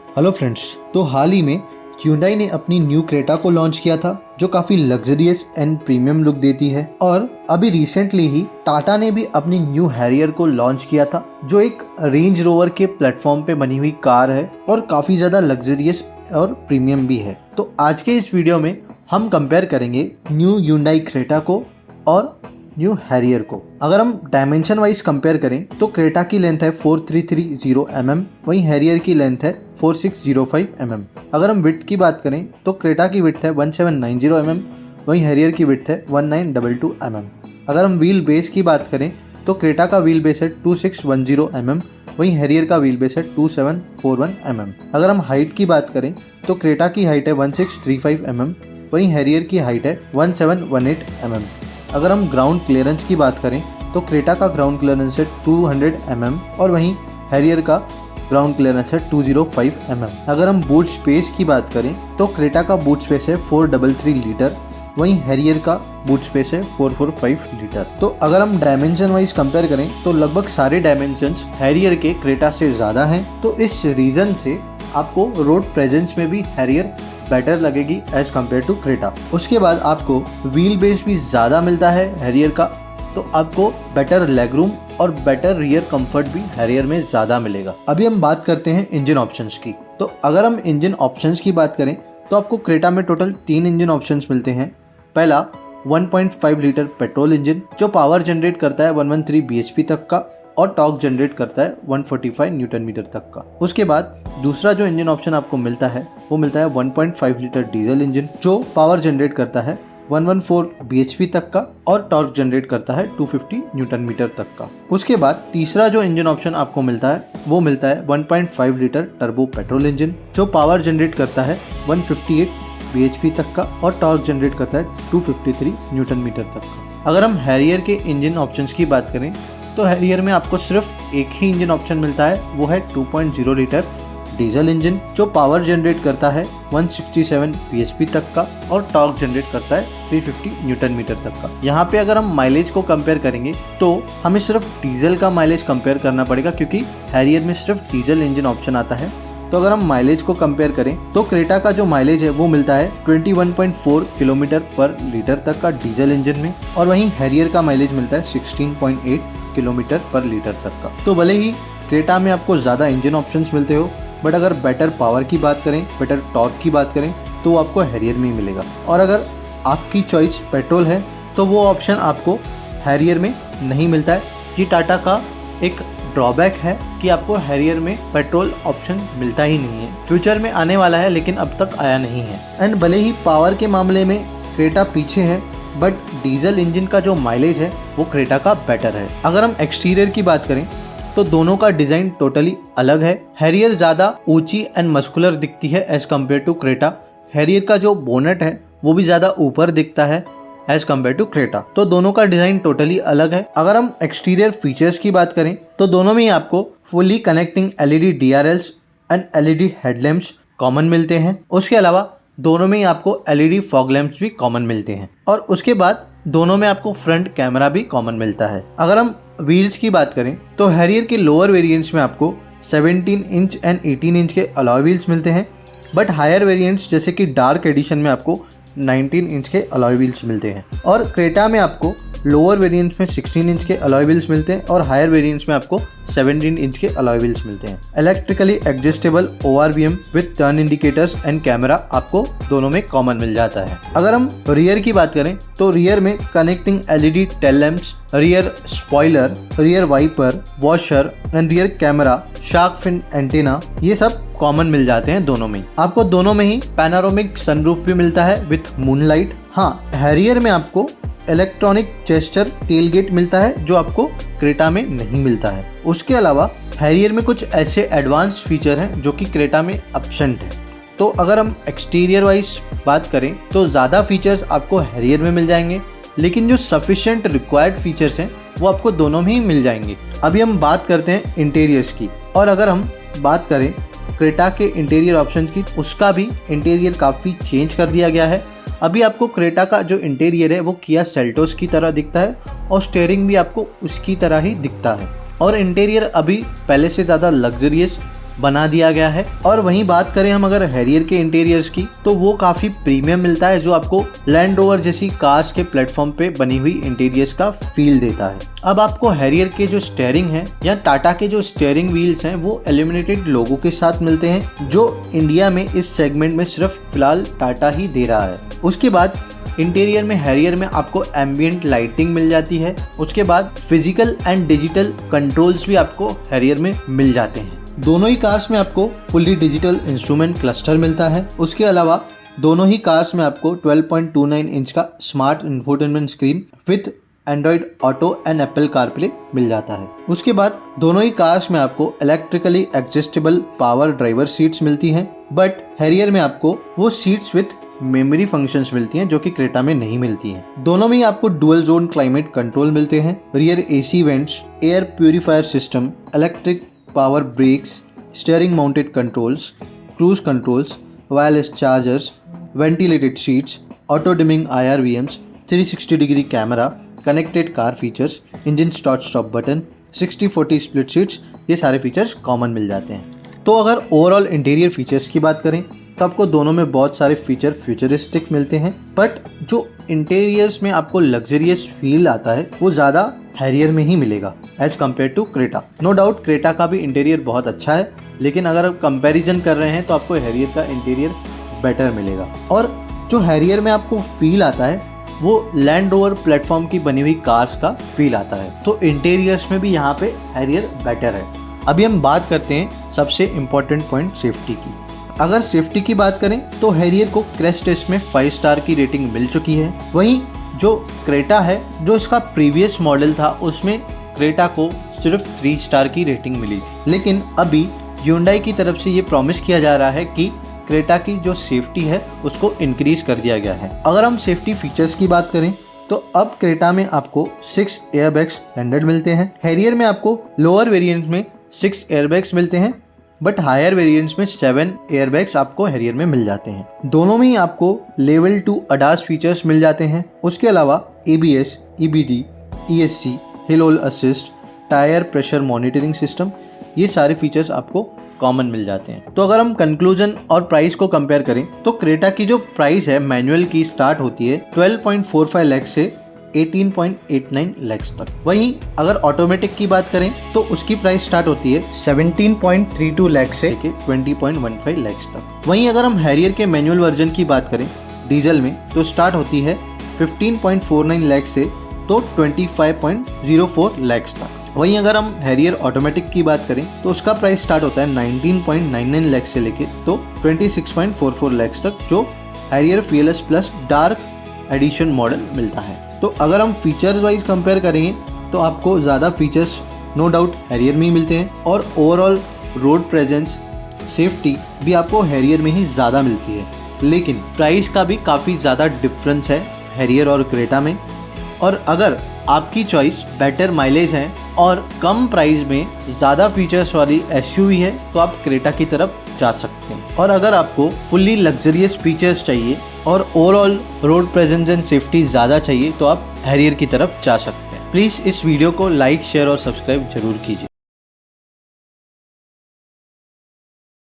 Hello friends, तो हाल ही में Hyundai ने अपनी न्यू क्रेटा को लॉन्च किया था जो काफी लग्जरियस एंड प्रीमियम लुक देती है। और अभी रिसेंटली ही टाटा ने भी अपनी न्यू हैरियर को लॉन्च किया था जो एक रेंज रोवर के प्लेटफॉर्म पे बनी हुई कार है और काफी ज्यादा लग्जरियस और प्रीमियम भी है। तो आज के इस वीडियो में हम कंपेयर करेंगे न्यू Hyundai क्रेटा को और न्यू हैरियर को। अगर हम डायमेंशन वाइज कंपेयर करें तो क्रेटा की लेंथ है 4330 mm, वहीं हैरियर की लेंथ है 4605 mm। अगर हम विड्थ की बात करें तो क्रेटा की विड्थ है 1790 mm, वहीं हैरियर की विड्थ है 1922 mm। अगर हम व्हील बेस की बात करें तो क्रेटा का व्हील बेस है 2610 mm, वहीं हैरियर का व्हील बेस है 2741 mm। अगर हम हाइट की बात करें तो क्रेटा की हाइट है 1635 mm, वहीं हैरियर की हाइट है 1718 mm। अगर हम ग्राउंड क्लियरेंस की बात करें तो क्रेटा का ग्राउंड क्लियरेंस है 200 mm और वहीं हैरियर का ग्राउंड क्लियरेंस है 205 mm। अगर हम बूट स्पेस की बात करें तो क्रेटा का बूट स्पेस है 433 लीटर, वहीं हैरियर का बूट स्पेस है 445 लीटर। तो अगर हम डायमेंशन वाइज कंपेयर करें तो लगभग सारे डायमेंशंस हैरियर के क्रेटा से ज़्यादा हैं। तो इस रीज़न से आपको रोड प्रेजेंस में भी हैरियर बेटर लगेगी एज कम्पेयर टू क्रेटा। उसके बाद आपको व्हील बेस भी ज़्यादा मिलता है हैरियर का, तो आपको बेटर लेग रूम और बेटर रियर कंफर्ट भी हैरियर में ज़्यादा मिलेगा। अभी हम बात करते हैं इंजन ऑप्शंस की। तो अगर हम इंजन ऑप्शंस की बात करें तो आपको क्रेटा में टोटल 3 इंजन ऑप्शंस मिलते हैं। पहला 1.5 लीटर पेट्रोल इंजन जो पावर जनरेट करता है 113 bhp तक का और टॉर्क जनरेट करता है 145 न्यूटन मीटर तक का। उसके बाद दूसरा जो इंजन ऑप्शन आपको मिलता है वो मिलता है 1.5 लीटर डीजल इंजन जो पावर जनरेट करता है 114 bhp तक का और टॉर्क जनरेट करता है 250 न्यूटन मीटर तक का। उसके बाद तीसरा जो इंजन ऑप्शन आपको मिलता है वो मिलता है 1.5 लीटर टर्बो पेट्रोल इंजन जो पावर जनरेट करता है 158 bhp तक का और टॉर्क जनरेट करता है 253 न्यूटन मीटर तक का। अगर हम हैरियर के इंजन ऑप्शंस की बात करें तो हैरियर में आपको सिर्फ एक ही इंजन ऑप्शन मिलता है, वो है 2.0 लीटर डीजल इंजन जो पावर जनरेट करता है 167 bhp तक का और टॉर्क जनरेट करता है 350 न्यूटन मीटर तक का। यहाँ पे अगर हम माइलेज को कंपेयर करेंगे तो हमें सिर्फ डीजल का माइलेज कंपेयर करना पड़ेगा क्योंकि हैरियर में सिर्फ डीजल इंजन ऑप्शन आता है। तो अगर हम माइलेज को कंपेयर करें तो क्रेटा का जो माइलेज है वो मिलता है 21.4 किलोमीटर पर लीटर तक का डीजल इंजन में और वहीं हैरियर का माइलेज मिलता है 16.8 किलोमीटर पर लीटर तक का। तो भले ही क्रेटा में आपको ज़्यादा इंजन ऑप्शंस मिलते हो बट अगर बेटर पावर की बात करें, बेटर टॉर्क की बात करें तो वो आपको हैरियर में ही मिलेगा। और अगर आपकी चॉइस पेट्रोल है तो वो ऑप्शन आपको हैरियर में नहीं मिलता है। ये टाटा का एक ड्रॉबैक है कि आपको हैरियर में पेट्रोल ऑप्शन मिलता ही नहीं है। फ्यूचर में आने वाला है लेकिन अब तक आया नहीं है। एंड भले ही पावर के मामले में क्रेटा पीछे है बट डीजल इंजन का जो माइलेज है वो क्रेटा का बेटर है। अगर हम एक्सटीरियर की बात करें तो दोनों का डिजाइन टोटली अलग है। हैरियर ज़्यादा ऊंची एंड मस्कुलर दिखती है as compared to Creta. Harrier का जो बोनेट है वो भी ज़्यादा ऊपर दिखता है एज कम्पेयर टू क्रेटा। तो दोनों का डिजाइन टोटली अलग है। अगर हम एक्सटीरियर फीचर्स की बात करें तो दोनों में ही आपको fully connecting LED DRLs and LED headlamps common मिलते हैं। उसके अलावा दोनों में ही आपको LED फॉग लैंप्स भी कॉमन मिलते हैं और उसके बाद दोनों में आपको फ्रंट कैमरा भी कॉमन मिलता है। अगर हम व्हील्स की बात करें तो हैरियर के लोअर वेरिएंट्स में आपको 17 इंच एंड 18 इंच के अलॉय व्हील्स मिलते हैं बट हायर वेरिएंट्स जैसे कि डार्क एडिशन में आपको 19 इंच के अलॉय व्हील्स मिलते हैं। और क्रेटा में आपको लोअर वेरिएंट्स में 16 इंच के अलॉय व्हील्स मिलते हैं और हायर वेरिएंट्स में आपको 17 इंच के अलॉय व्हील्स मिलते हैं। Electrically adjustable ORVM with turn indicators and camera आपको दोनों में कॉमन मिल जाता है। अगर हम रियर की बात करें तो रियर में connecting LED tail lamps, rear spoiler, rear wiper, washer and rear camera, shark fin antenna ये सब कॉमन मिल जाते हैं दोनों में। आपको दोनों में ही पैनोरामिक सनरूफ भी मिलता है विथ मूनलाइट। हाँ, हैरियर में आपको इलेक्ट्रॉनिक जेस्चर टेलगेट मिलता है जो आपको क्रेटा में नहीं मिलता है। उसके अलावा हैरियर में कुछ ऐसे एडवांस फीचर हैं जो कि क्रेटा में एब्सेंट है। तो अगर हम एक्सटीरियर वाइज बात करें तो ज़्यादा फीचर्स आपको हैरियर में मिल जाएंगे लेकिन जो सफिशिएंट रिक्वायर्ड फीचर्स हैं वो आपको दोनों में ही मिल जाएंगे। अभी हम बात करते हैं इंटीरियर्स की। और अगर हम बात करें क्रेटा के इंटीरियर ऑप्शंस की, उसका भी इंटीरियर काफ़ी चेंज कर दिया गया है। अभी आपको क्रेटा का जो इंटीरियर है वो किया सेल्टोस की तरह दिखता है और स्टीयरिंग भी आपको उसकी तरह ही दिखता है। और इंटीरियर अभी पहले से ज़्यादा लग्जरियस बना दिया गया है। और वहीं बात करें हम अगर हैरियर के इंटीरियर्स की, तो वो काफी प्रीमियम मिलता है, जो आपको लैंड रोवर जैसी कार्स के प्लेटफॉर्म पे बनी हुई इंटीरियर्स का फील देता है। अब आपको हैरियर के जो स्टीयरिंग है या टाटा के जो स्टीयरिंग व्हील्स हैं वो एल्यूमिनेटेड लोगो के साथ मिलते हैं, जो इंडिया में इस सेगमेंट में सिर्फ फिलहाल टाटा ही दे रहा है। उसके बाद इंटीरियर में हैरियर में आपको एम्बिएंट लाइटिंग मिल जाती है। उसके बाद फिजिकल एंड डिजिटल कंट्रोल्स भी आपको हैरियर में मिल जाते हैं। दोनों ही कार्स में आपको फुल्ली डिजिटल इंस्ट्रूमेंट क्लस्टर मिलता है। उसके अलावा दोनों ही कार्स में आपको 12.29 इंच का smart infotainment screen with Android Auto and Apple CarPlay मिल जाता है। उसके बाद दोनों ही कार्स में आपको electrically adjustable power driver seats मिलती हैं, बट हैरियर में आपको वो सीट्स विद मेमोरी फंक्शंस मिलती हैं जो कि क्रेटा में नहीं मिलती हैं। दोनों में ही आपको डुअल जोन क्लाइमेट कंट्रोल मिलते हैं, rear AC vents, air purifier system, electric power brakes, steering mounted controls, cruise controls, wireless chargers, ventilated seats, auto dimming IRVMs, 360 degree camera, connected car features, engine start stop button, 60/40 split seats, ये सारे features common मिल जाते हैं। तो अगर overall interior features की बात करें तो आपको दोनों में बहुत सारे फीचर फ्यूचरिस्टिक मिलते हैं, बट जो इंटीरियर्स में आपको लग्जरियस फील आता है वो ज़्यादा हैरियर में ही मिलेगा as compared to Creta. No doubt Creta का भी इंटीरियर बहुत अच्छा है, लेकिन अगर आप कंपैरिजन कर रहे हैं तो आपको हैरियर का इंटीरियर बेटर मिलेगा। और जो हैरियर में आपको फील आता है वो लैंड रोवर प्लेटफॉर्म की बनी हुई कार्स का फील आता है, तो इंटीरियर्स में भी यहाँ पे हैरियर बेटर है। अभी हम बात करते हैं सबसे इम्पोर्टेंट पॉइंट सेफ्टी की। अगर सेफ्टी की बात करें तो हैरियर को क्रैश टेस्ट में 5 स्टार की रेटिंग मिल चुकी है। वहीं जो क्रेटा है, जो इसका प्रीवियस मॉडल था, उसमें क्रेटा को सिर्फ 3 स्टार की रेटिंग मिली थी। लेकिन अभी Hyundai की तरफ से ये प्रॉमिस किया जा रहा है कि क्रेटा की जो सेफ्टी है उसको इंक्रीज कर दिया गया है। अगर हम सेफ्टी फीचर्स की बात करें तो अब क्रेटा में आपको 6 एयरबैग्स स्टैंडर्ड मिलते हैं। हैरियर में आपको लोअर वेरिएंट में 6 एयरबैग्स मिलते हैं, बट हायर वेरिएंट्स में 7 एयरबैग्स आपको हैरियर में मिल जाते हैं। दोनों में ही आपको लेवल 2 ADAS फीचर्स मिल जाते हैं। उसके अलावा ABS, EBD, ESC, hill hold assist, tyre pressure monitoring system, ये सारे फीचर्स आपको कॉमन मिल जाते हैं। तो अगर हम कंक्लूजन और प्राइस को कंपेयर करें तो क्रेटा की जो प्राइस है मैनुअल की स्टार्ट होती है 12.45 लाख से 18.89 लाख तक। वहीं अगर ऑटोमेटिक की बात करें तो उसकी प्राइस स्टार्ट होती है 17.32 लाख से 20.15 लाख तक। वहीं अगर हम हैरियर के मैनुअल वर्जन की बात करें डीजल में तो स्टार्ट होती है 15.49 लाख से तो 25.04 लाख तक। वहीं अगर हम हैरियर ऑटोमेटिक की बात करें तो उसका प्राइस स्टार्ट होता है 19.99 लाख से लेके तो 26.44 लाख तक, जो Harrier fearless plus dark edition model मिलता है। तो अगर हम फीचर्स वाइज कंपेयर करेंगे तो आपको ज़्यादा फीचर्स नो डाउट हैरियर में ही मिलते हैं, और ओवरऑल रोड प्रेजेंस सेफ्टी भी आपको हैरियर में ही ज़्यादा मिलती है। लेकिन प्राइस का भी काफ़ी ज़्यादा डिफरेंस है हैरियर और क्रेटा में। और अगर आपकी चॉइस बेटर माइलेज है और कम प्राइस में ज़्यादा फीचर्स वाली SUV है तो आप क्रेटा की तरफ जा सकते हैं। और अगर आपको फुल्ली लग्जरियस फीचर्स चाहिए और overall road presence and safety ज़्यादा चाहिए तो आप हैरियर की तरफ जा सकते हैं। प्लीज़ इस वीडियो को लाइक, शेयर और सब्सक्राइब जरूर कीजिए।